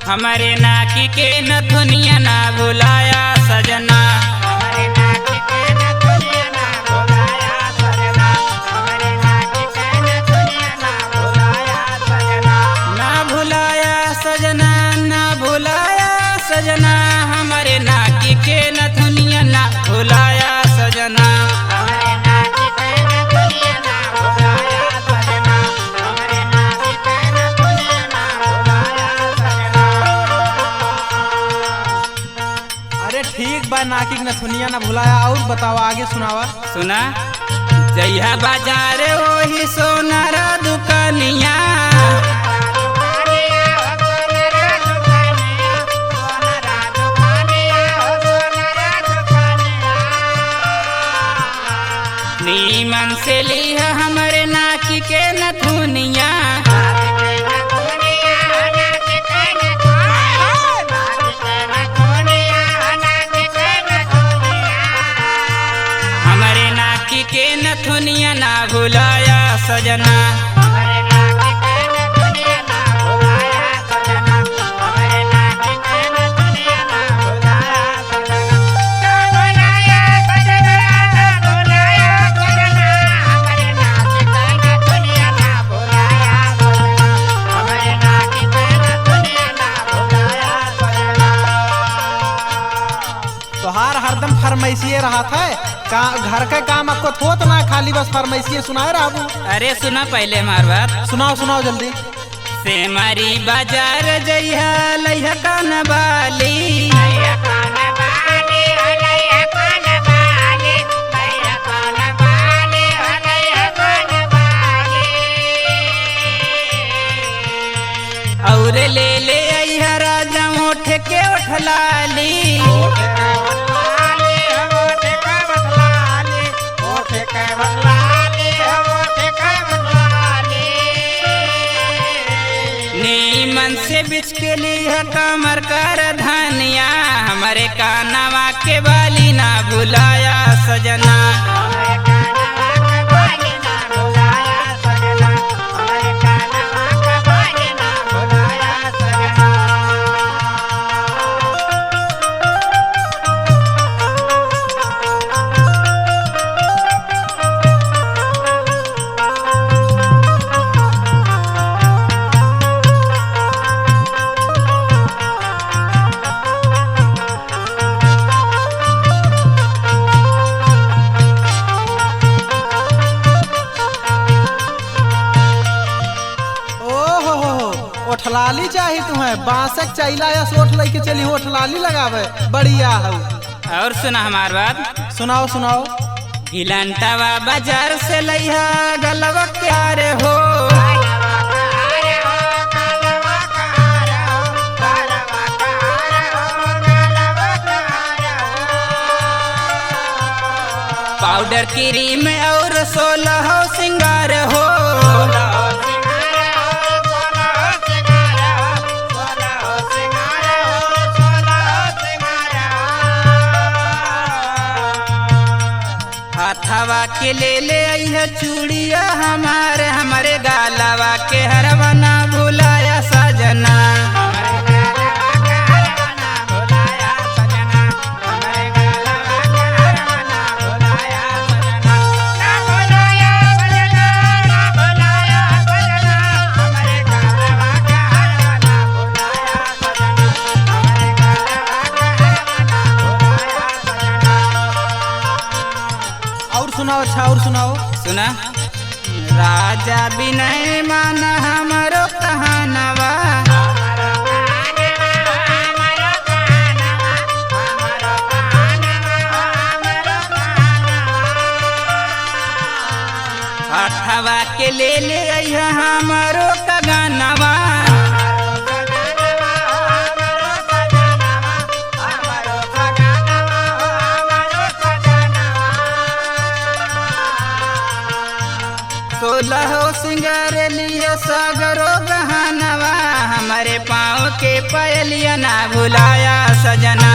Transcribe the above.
हमारे नाकी के नथुनिया ना भुलाया सजना। हमारे नाकी के नथुनिया ना भुलाया सजना। हमारे नाकी के नथुनिया ना भुलाया सजना। ना भुलाया सजना, ना भुलाया सजना। हमारे नाकी के नथुनिया ना भुलाया सजना। हमारे नाकी के नथुनिया ना भुलाया सजना। हमारे नाकी के नथुनिया ना भुलाया सजना। अरे ठीक बा, नाकी के नथुनिया ना भुलाया। और बतावा, आगे सुनावा। सुना, जइहा बाजार वही सोनारा दुकानिया। नीमन से लिया हमारे नाकी के नथुनिया। हमारे नाकी के नथुनिया ना भुलाया सजना। हमारे नाकी के नथुनिया ना भुलाया सजना। हमारे नाकी के नथुनिया ना भुलाया सजना। ना भुलाया सजना, ना भुलाया सजना। हमारे नाकी के नथुनिया ना भुलाया सजना। हमारे नाकी के नथुनिया ना भुलाया सजना। तोहार हरदम फरमाइशिए रहा था का, घर का काम आपको थोत ना, खाली बस फरमाइशिए सुनाए रहा। अरे सुना पहले हमार बात। सुनाओ सुनाओ जल्दी। से मारी बाजार जइहा लइहा कान बाली। और ले ले अइहा राजा मोठ के उठलाली। नीमन से बिछ के लिया कमर कर धनिया। हमारे कानवा के बाली ना भुलाया सजना। हमारे कानवा के बाली ना भुलाया सजना। हमारे कानवा के बाली ना भुलाया सजना। ओठलाली चाहिए तुम्हें, बांसक चाहिला या सोठ लेके चली ओठलाली लगावे, बढ़िया है। और सुना हमार बात। सुनाओ सुनाओ। गिलंटावा बाजार से लइहा गलवा क्यार हो। पाउडर क्रीम और 16 सिंगार हो। हाथावा के ले ले अइहा चूड़िया हमारे। हमारे गालावा के हरवा ना भुलाया सजना। हमारे गालावा के हरवा ना भुलाया सजना। हमारे गालावा के हरवा ना भुलाया सजना। ना भुलाया सजना, ना भुलाया सजना। हमारे गालावा के हरवा ना भुलाया सजना। हमारे गालावा के हरवा ना भुलाया सजना। और सुनाओ, अच्छा और सुनाओ। सुना, राजा विनय मान हमारो कहानवा। हथवा के ले ले अइहा हमारो कगानवा। सोलहो सिंगार लिया सागरो गहनवा। हमारे पाँव के पयलिया ना भुलाया सजना।